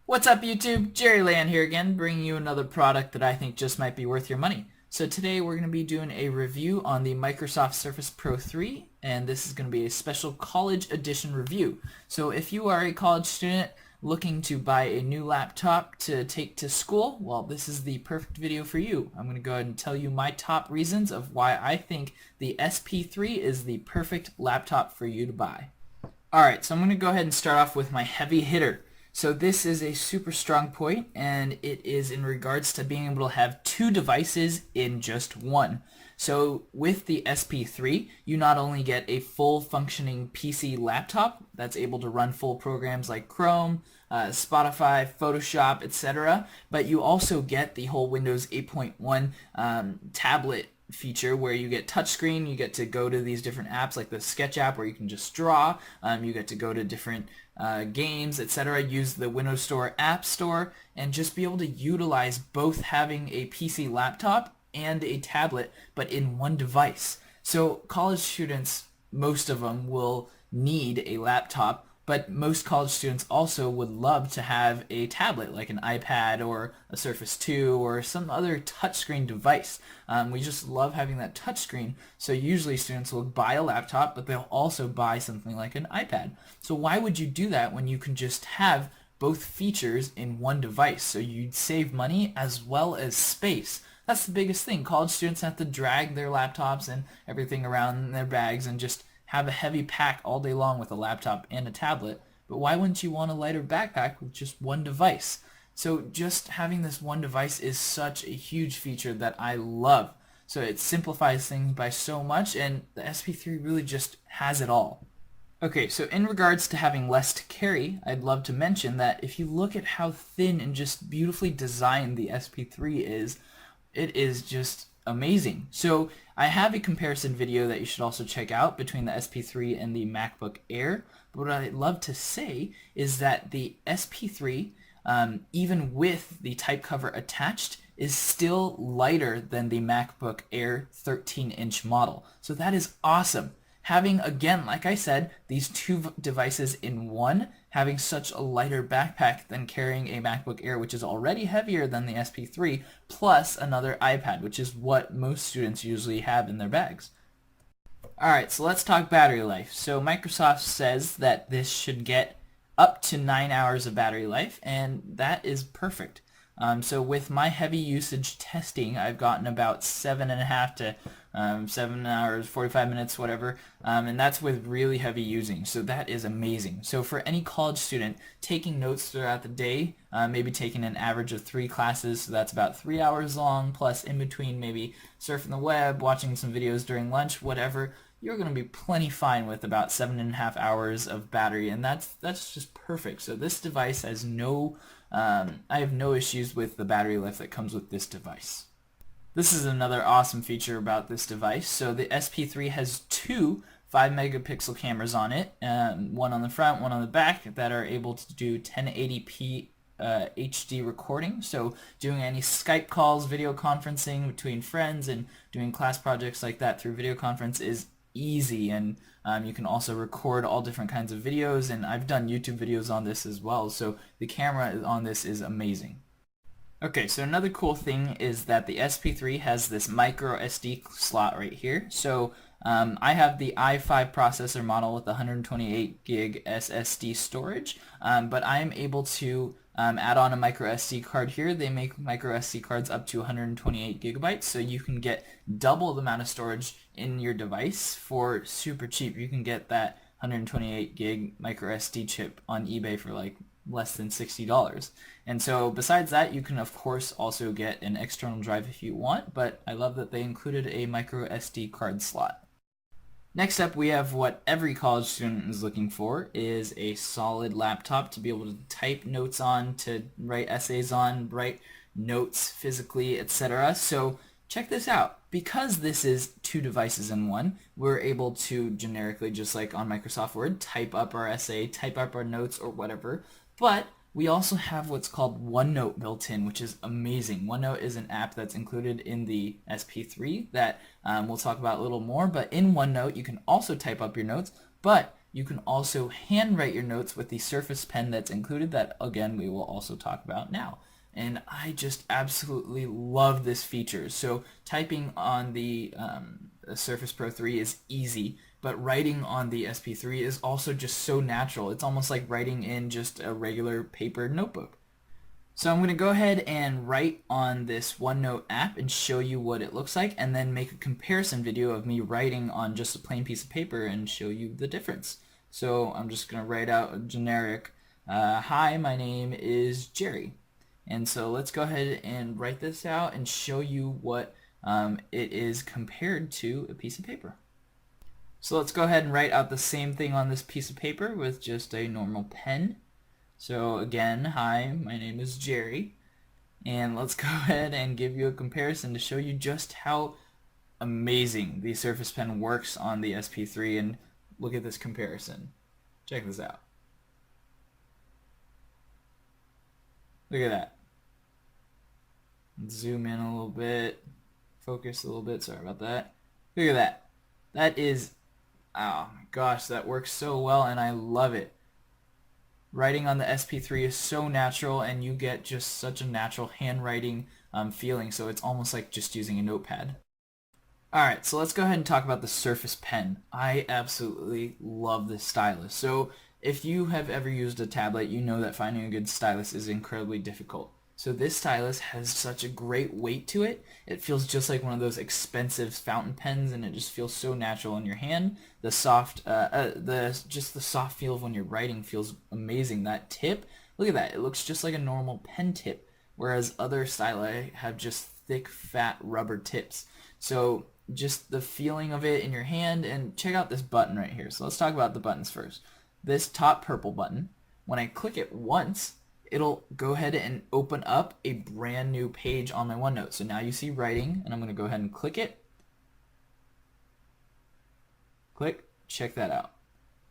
What's up YouTube? Jerry Land here again, bringing you another product that I think just might be worth your money. So today we're going to be doing a review on the Microsoft Surface Pro 3, and this is going to be a special college edition review. So if you are a college student looking to buy a new laptop to take to school, well, this is the perfect video for you. I'm going to go ahead and tell you my top reasons of why I think the SP3 is the perfect laptop for you to buy. Alright, so I'm going to go ahead and start off with my heavy hitter. So this is a super strong point, and it is in regards to being able to have two devices in just one. So with the SP3, you not only get a full functioning PC laptop that's able to run full programs like Chrome, Spotify, Photoshop, etc., but you also get the whole Windows 8.1 tablet feature where you get touchscreen, you get to go to these different apps like the Sketch app where you can just draw, you get to go to different games, etc., use the Windows Store App Store, and just be able to utilize both having a PC laptop and a tablet, but in one device. So college students, most of them will need a laptop, but most college students also would love to have a tablet like an iPad or a Surface 2 or some other touchscreen device. We just love having that touchscreen, so usually students will buy a laptop, but they'll also buy something like an iPad. So why would you do that when you can just have both features in one device? So you'd save money as well as space. That's the biggest thing. College students have to drag their laptops and everything around in their bags and just have a heavy pack all day long with a laptop and a tablet, but why wouldn't you want a lighter backpack with just one device? So just having this one device is such a huge feature that I love. So it simplifies things by so much, and the SP3 really just has it all. Okay, so in regards to having less to carry, I'd love to mention that if you look at how thin and just beautifully designed the SP3 is, it is just amazing. So I have a comparison video that you should also check out between the SP3 and the MacBook Air. But what I'd love to say is that the SP3, even with the type cover attached, is still lighter than the MacBook Air 13-inch model. So that is awesome. Having, again, like I said, these two devices in one, having such a lighter backpack than carrying a MacBook Air, which is already heavier than the SP3, plus another iPad, which is what most students usually have in their bags. Alright, so let's talk battery life. So Microsoft says that this should get up to 9 hours of battery life, and that is perfect. So with my heavy usage testing, I've gotten about 7.5 to 7 hours, 45 minutes, whatever, and that's with really heavy using. So that is amazing. So for any college student taking notes throughout the day, maybe taking an average of 3 classes, so that's about 3 hours long, plus in between maybe surfing the web, watching some videos during lunch, whatever, you're going to be plenty fine with about 7.5 hours of battery, and that's just perfect. So this device has I have no issues with the battery life that comes with this device. This is another awesome feature about this device. So the SP3 has two 5 megapixel cameras on it, one on the front, one on the back, that are able to do 1080p HD recording. So doing any Skype calls, video conferencing between friends, and doing class projects like that through video conference is easy, and you can also record all different kinds of videos, and I've done YouTube videos on this as well, so the camera on this is amazing. Okay, so another cool thing is that the SP3 has this micro SD slot right here. So I have the i5 processor model with 128 gig SSD storage, but I am able to add on a micro SD card here. They make micro SD cards up to 128 gigabytes, so you can get double the amount of storage in your device for super cheap. You can get that 128 gig micro SD chip on eBay for like less than $60. And so besides that, you can of course also get an external drive if you want, but I love that they included a micro SD card slot. Next up, we have what every college student is looking for, is a solid laptop to be able to type notes on, to write essays on, write notes physically, etc. So check this out. Because this is two devices in one, we're able to generically, just like on Microsoft Word, type up our essay, type up our notes, or whatever. But we also have what's called OneNote built in, which is amazing. OneNote is an app that's included in the SP3 that we'll talk about a little more. But in OneNote, you can also type up your notes, but you can also handwrite your notes with the Surface Pen that's included that, again, we will also talk about now. And I just absolutely love this feature. So typing on the Surface Pro 3 is easy, but writing on the SP3 is also just so natural. It's almost like writing in just a regular paper notebook. So I'm going to go ahead and write on this OneNote app and show you what it looks like, and then make a comparison video of me writing on just a plain piece of paper and show you the difference. So I'm just going to write out a generic, hi, my name is Jerry. And so let's go ahead and write this out and show you what it is compared to a piece of paper. So let's go ahead and write out the same thing on this piece of paper with just a normal pen. So again, hi, my name is Jerry, and let's go ahead and give you a comparison to show you just how amazing the Surface Pen works on the SP3, and look at this comparison. Check this out. Look at that. Zoom in a little bit, focus a little bit, sorry about that. Look at that. That is, oh my gosh, that works so well, and I love it. Writing on the SP3 is so natural, and you get just such a natural handwriting feeling, so it's almost like just using a notepad. Alright, so let's go ahead and talk about the Surface Pen. I absolutely love this stylus. So if you have ever used a tablet, you know that finding a good stylus is incredibly difficult. So this stylus has such a great weight to it. It feels just like one of those expensive fountain pens, and it just feels so natural in your hand. The soft, just the soft feel of when you're writing feels amazing. That tip, look at that. It looks just like a normal pen tip, whereas other styli have just thick, fat rubber tips. So just the feeling of it in your hand, and check out this button right here. So let's talk about the buttons first. This top purple button, when I click it once, it'll go ahead and open up a brand new page on my OneNote. So now you see writing, and I'm going to go ahead and click it. Click, check that out.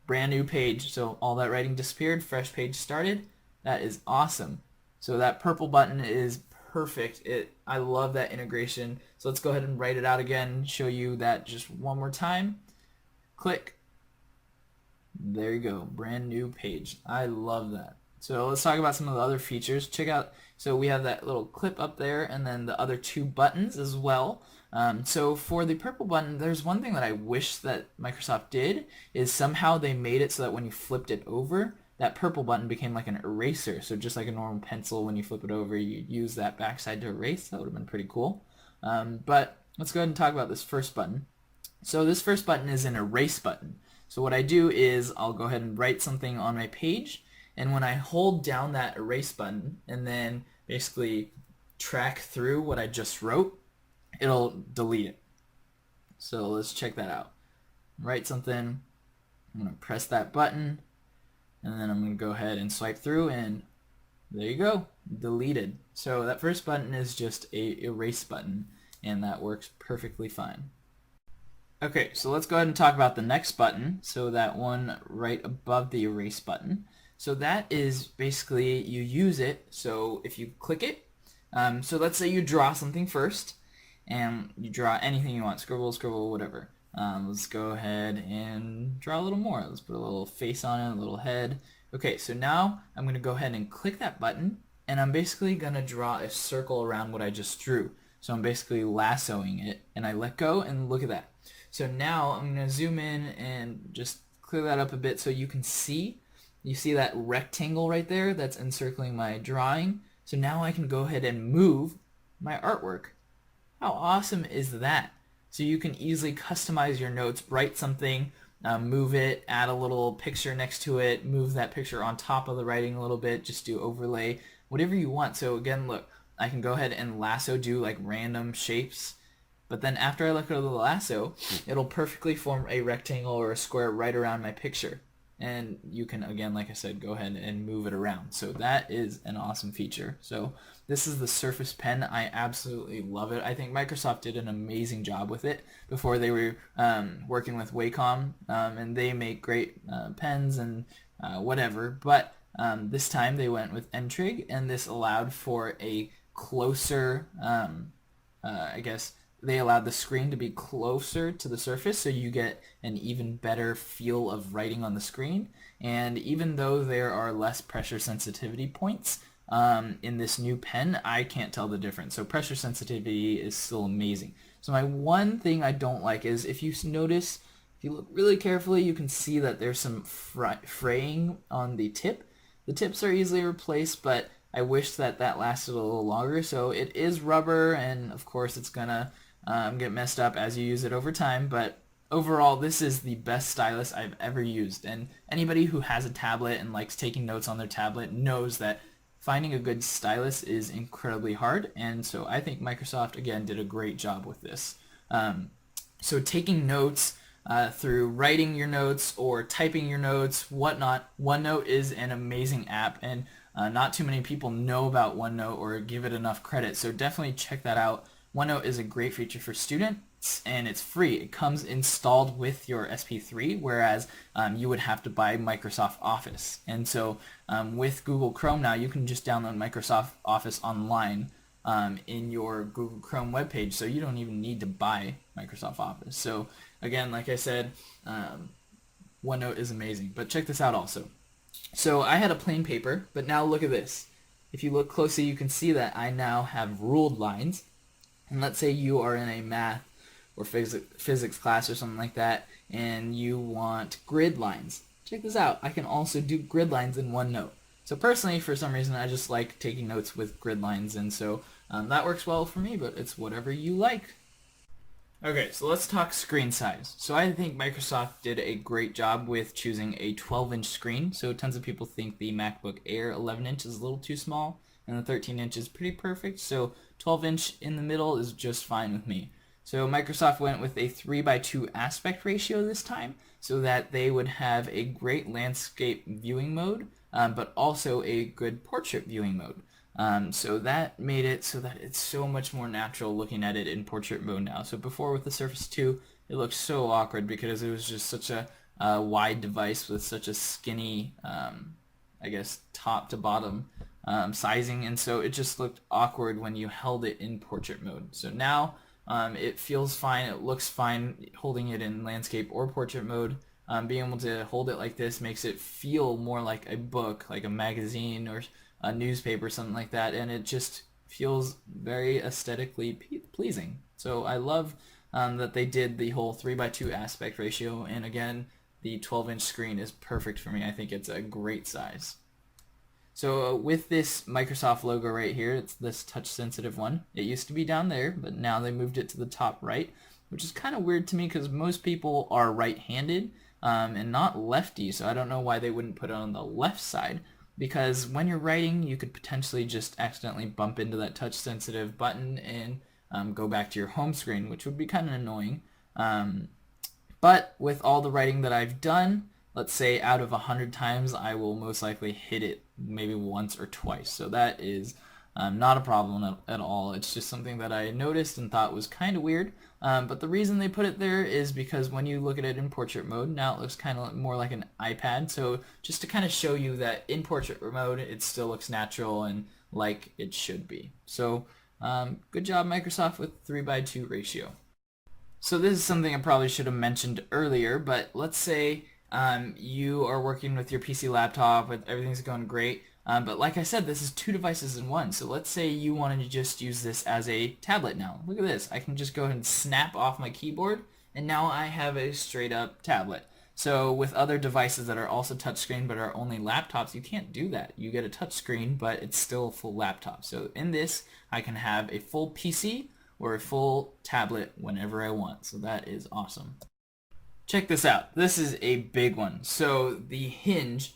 Brand new page. So all that writing disappeared, fresh page started. That is awesome. So that purple button is perfect. I love that integration. So let's go ahead and write it out again, show you that just one more time. Click. There you go, brand new page. I love that. So let's talk about some of the other features. Check out, so we have that little clip up there, and then the other two buttons as well. So for the purple button, there's one thing that I wish that Microsoft did, is somehow they made it so that when you flipped it over, that purple button became like an eraser. So just like a normal pencil, when you flip it over, you use that backside to erase. That would have been pretty cool. But let's go ahead and talk about this first button. So this first button is an erase button. So what I do is I'll go ahead and write something on my page, and when I hold down that erase button and then basically track through what I just wrote, it'll delete it. So let's check that out. Write something, I'm going to press that button, and then I'm going to go ahead and swipe through, and there you go, deleted. So that first button is just a erase button, and that works perfectly fine. Okay, so let's go ahead and talk about the next button, so that one right above the erase button. So that is basically, you use it, so if you click it, so let's say you draw something first, and you draw anything you want, scribble, scribble, whatever. Let's go ahead and draw a little more. Let's put a little face on it, a little head. Okay, so now I'm going to go ahead and click that button, and I'm basically going to draw a circle around what I just drew. So I'm basically lassoing it, and I let go, and look at that. So now I'm going to zoom in and just clear that up a bit so you can see. You see that rectangle right there that's encircling my drawing? So now I can go ahead and move my artwork. How awesome is that? So you can easily customize your notes, write something, move it, add a little picture next to it, move that picture on top of the writing a little bit, just do overlay, whatever you want. So again, look, I can go ahead and lasso do like random shapes, but then after I let go of the lasso, it'll perfectly form a rectangle or a square right around my picture. And you can, again, like I said, go ahead and move it around. So that is an awesome feature. So this is the Surface Pen. I absolutely love it. I think Microsoft did an amazing job with it before they were working with Wacom, and they make great pens and whatever. But this time they went with N-Trig, and this allowed for a closer, I guess, they allowed the screen to be closer to the surface so you get an even better feel of writing on the screen. And even though there are less pressure sensitivity points in this new pen, I can't tell the difference. So pressure sensitivity is still amazing. So my one thing I don't like is if you notice, if you look really carefully, you can see that there's some fraying on the tip. The tips are easily replaced, but I wish that that lasted a little longer. So it is rubber, and of course it's gonna get messed up as you use it over time, but overall this is the best stylus I've ever used. And anybody who has a tablet and likes taking notes on their tablet knows that finding a good stylus is incredibly hard, and so I think Microsoft again did a great job with this. So taking notes through writing your notes or typing your notes, whatnot, OneNote is an amazing app, and not too many people know about OneNote or give it enough credit, so definitely check that out. OneNote is a great feature for students, and it's free. It comes installed with your SP3, whereas you would have to buy Microsoft Office. And so with Google Chrome now, you can just download Microsoft Office online in your Google Chrome webpage, so you don't even need to buy Microsoft Office. So again, like I said, OneNote is amazing. But check this out also. So I had a plain paper, but now look at this. If you look closely, you can see that I now have ruled lines. And let's say you are in a math or physics class or something like that, and you want grid lines. Check this out. I can also do grid lines in OneNote. So personally, for some reason, I just like taking notes with grid lines, and so that works well for me, but it's whatever you like. Okay, so let's talk screen size. So I think Microsoft did a great job with choosing a 12-inch screen. So tons of people think the MacBook Air 11-inch is a little too small, and the 13-inch is pretty perfect. So 12-inch in the middle is just fine with me. So Microsoft went with a 3:2 aspect ratio this time, so that they would have a great landscape viewing mode, but also a good portrait viewing mode. So that made it so that it's so much more natural looking at it in portrait mode now. So before with the Surface 2, it looked so awkward because it was just such a wide device with such a skinny, I guess, top to bottom sizing, and so it just looked awkward when you held it in portrait mode. So now it feels fine, it looks fine holding it in landscape or portrait mode. Being able to hold it like this makes it feel more like a book, like a magazine or a newspaper, something like that, and it just feels very aesthetically pleasing. So I love that they did the whole 3:2 aspect ratio, and again, the 12-inch screen is perfect for me. I think it's a great size. So with this Microsoft logo right here, it's this touch sensitive one. It used to be down there, but now they moved it to the top right, which is kind of weird to me because most people are right-handed and not lefty, so I don't know why they wouldn't put it on the left side, because when you're writing, you could potentially just accidentally bump into that touch sensitive button and go back to your home screen, which would be kind of annoying. But with all the writing that I've done, let's say out of 100 times, I will most likely hit it maybe once or twice. So that is not a problem at all. It's just something that I noticed and thought was kind of weird. But the reason they put it there is because when you look at it in portrait mode, now it looks kind of more like an iPad. So just to kind of show you that in portrait mode, it still looks natural and like it should be. So good job, Microsoft, with 3:2 ratio. So this is something I probably should have mentioned earlier, but let's say you are working with your PC laptop, with everything's going great, but like I said, this is two devices in one. So let's say you wanted to just use this as a tablet now. Look at this. I can just go ahead and snap off my keyboard, and now I have a straight up tablet. So with other devices that are also touchscreen but are only laptops, you can't do that. You get a touchscreen, but it's still a full laptop. So in this, I can have a full PC or a full tablet whenever I want. So that is awesome. Check this out. This is a big one. So the hinge,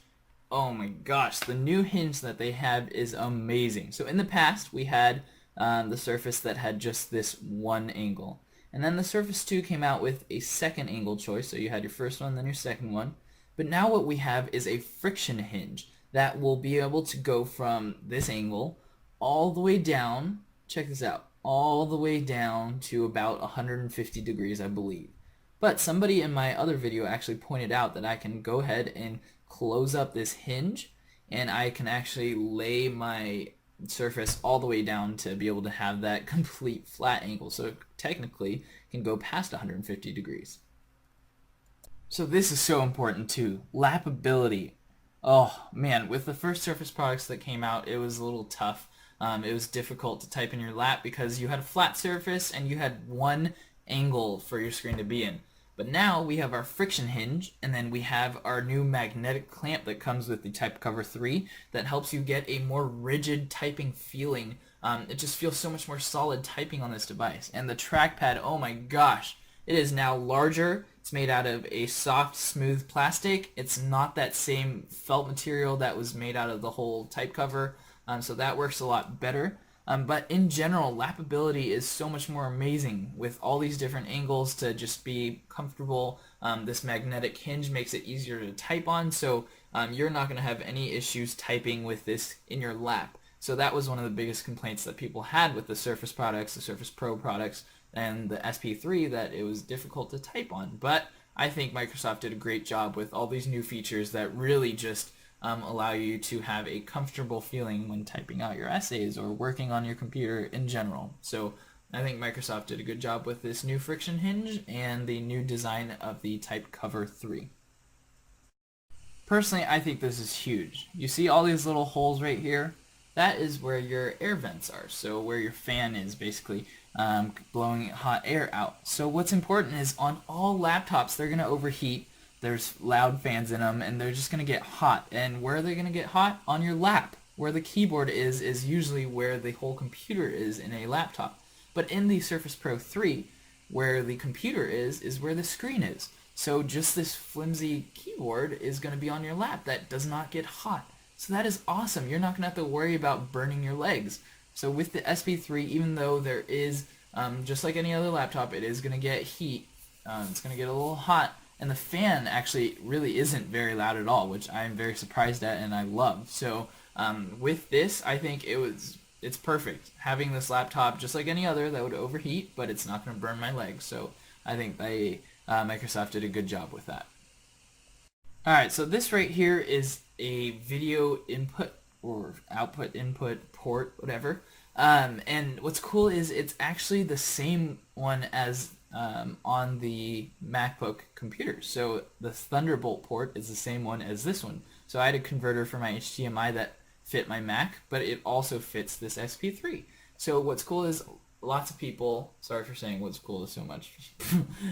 oh my gosh, the new hinge that they have is amazing. So in the past, we had the Surface that had just this one angle. And then the Surface 2 came out with a second angle choice. So you had your first one, then your second one. But now what we have is a friction hinge that will be able to go from this angle all the way down, check this out, all the way down to about 150 degrees, I believe. But somebody in my other video actually pointed out that I can go ahead and close up this hinge, and I can actually lay my surface all the way down to be able to have that complete flat angle. So it technically can go past 150 degrees. So this is so important too. Lappability. Oh man, with the first Surface products that came out, it was a little tough. It was difficult to type in your lap because you had a flat surface and you had one angle for your screen to be in. But now we have our friction hinge, and then we have our new magnetic clamp that comes with the Typecover 3 that helps you get a more rigid typing feeling. It just feels so much more solid typing on this device. And the trackpad, oh my gosh, it is now larger. It's made out of a soft, smooth plastic. It's not that same felt material that was made out of the whole type cover, so that works a lot better. But in general, lappability is so much more amazing with all these different angles to just be comfortable. This magnetic hinge makes it easier to type on, so you're not going to have any issues typing with this in your lap. So that was one of the biggest complaints that people had with the Surface products, the Surface Pro products, and the SP3, that it was difficult to type on. But I think Microsoft did a great job with all these new features that really just allow you to have a comfortable feeling when typing out your essays or working on your computer in general. So I think Microsoft did a good job with this new friction hinge and the new design of the Typecover 3. Personally, I think this is huge. You see all these little holes right here? That is where your air vents are, so where your fan is basically blowing hot air out. So what's important is on all laptops, they're going to overheat. There's loud fans in them, and they're just going to get hot. And where are they going to get hot? On your lap. Where the keyboard is usually where the whole computer is in a laptop. But in the Surface Pro 3, where the computer is where the screen is. So just this flimsy keyboard is going to be on your lap. That does not get hot. So that is awesome. You're not going to have to worry about burning your legs. So with the SP3, even though there is, just like any other laptop, it is going to get heat. It's going to get a little hot. And the fan actually really isn't very loud at all, which I'm very surprised at and I love. So with this, I think it's perfect. Having this laptop, just like any other, that would overheat, but it's not going to burn my legs. So I think Microsoft did a good job with that. Alright, so this right here is a video input or output input port, whatever. And what's cool is it's actually the same one as on the MacBook computer. So the Thunderbolt port is the same one as this one. So I had a converter for my HDMI that fit my Mac, but it also fits this SP3. So what's cool is lots of people, sorry for saying what's cool is so much,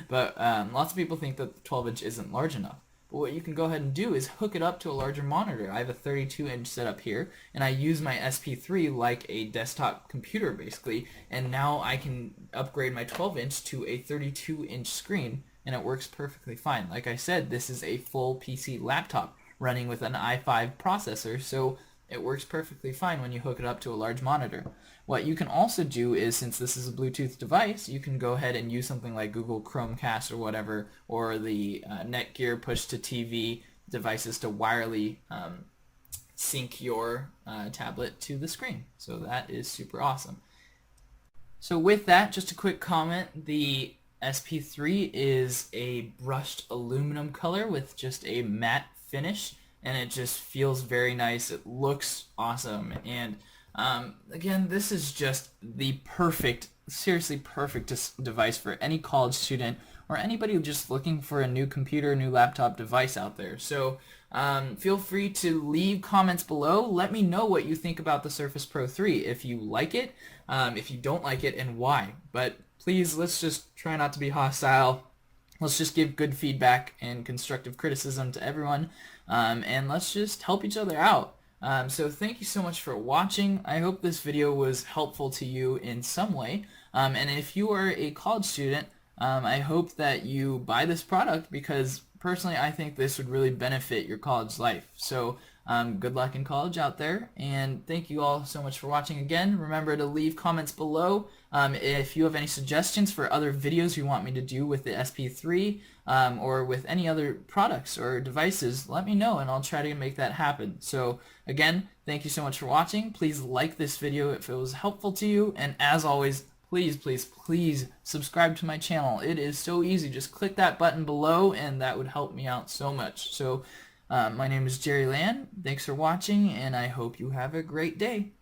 but lots of people think that the 12-inch isn't large enough. But what you can go ahead and do is hook it up to a larger monitor. I have a 32-inch setup here, and I use my SP3 like a desktop computer basically, and now I can upgrade my 12-inch to a 32-inch screen, and it works perfectly fine. Like I said, this is a full PC laptop running with an i5 processor, so it works perfectly fine when you hook it up to a large monitor. What you can also do is, since this is a Bluetooth device, you can go ahead and use something like Google Chromecast or whatever, or the Netgear push-to-TV devices to wirely sync your tablet to the screen. So that is super awesome. So with that, just a quick comment, the SP3 is a brushed aluminum color with just a matte finish, and it just feels very nice. It looks awesome, and again, this is just the perfect, seriously perfect device for any college student or anybody just looking for a new computer, new laptop device out there. So feel free to leave comments below. Let me know what you think about the Surface Pro 3, if you like it, if you don't like it, and why. But please, let's just try not to be hostile. Let's just give good feedback and constructive criticism to everyone, and let's just help each other out. So thank you so much for watching. I hope this video was helpful to you in some way. And if you are a college student, I hope that you buy this product, because personally I think this would really benefit your college life. So good luck in college out there, and thank you all so much for watching again. Remember to leave comments below if you have any suggestions for other videos you want me to do with the SP3 or with any other products or devices. Let me know and I'll try to make that happen. So again, thank you so much for watching. Please like this video if it was helpful to you, and as always, please, please, please subscribe to my channel. It is so easy. Just click that button below and that would help me out so much. So my name is Jerry Land. Thanks for watching, and I hope you have a great day.